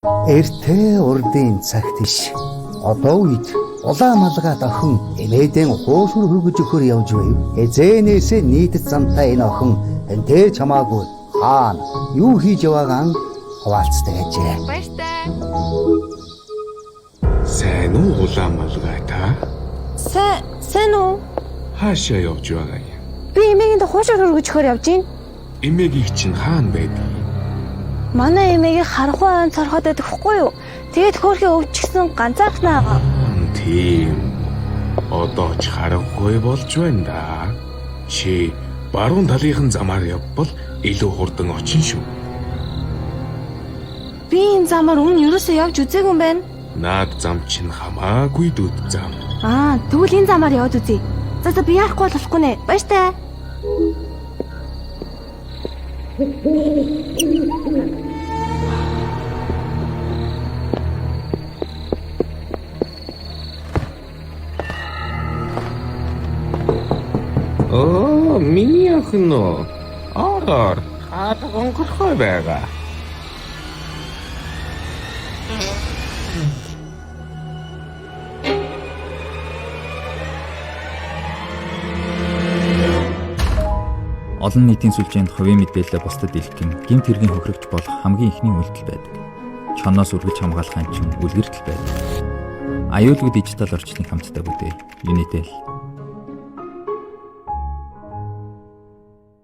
Эртээ урдын цаг тийш. Одоо үед улаан малгай охин эмээдэн хуушур хөргөж өгөхөр явж байв. Эзэнээсээ нийтэд замтай энэ охин энтэй чамаагүй хаана юу хийж яваагаан хуваалцдаг ажээ. Баяртай. Сайн уу улаан малгай та? Сайн уу? Хаашаа явж байгаа юм? Би эмээгэнд хуушур хөргөж өгөхөр явж байна. Эмээгийг чинь хаана байдаг? Манай эмээгийг харахгүй ан цорхоод байдаг хгүй юу? Тэгээд хөөрхөө өвчихсөн ганцаархнаа. Тийм. Одоо ч харахгүй болж байна да. Чи баруун талынхан замаар явбал илүү хурдан очин шүү. Би энэ замаар өмнө ерөөсөө явж үзээгүй юм байна. Наад зам чинь хамаагүй дүд зам. Тэгвэл энэ замаар яваад үзье. За би яахгүй болохгүй нэ. Баяртай. Миний охин уу? Ороор хатгонгорхой байгаа. Олон нийтийн сүлжээнд хувийн мэдээлэл бусдад илтгэн гэмт хэргийн хохирогч болох хамгийн ихний үйлдэл байдаг. Чоноос үргэлж хамгаалахын чинь үлгэртэл байдаг. Аюулгүй дижитал орчныг хамтдаа бүтээй. Unitel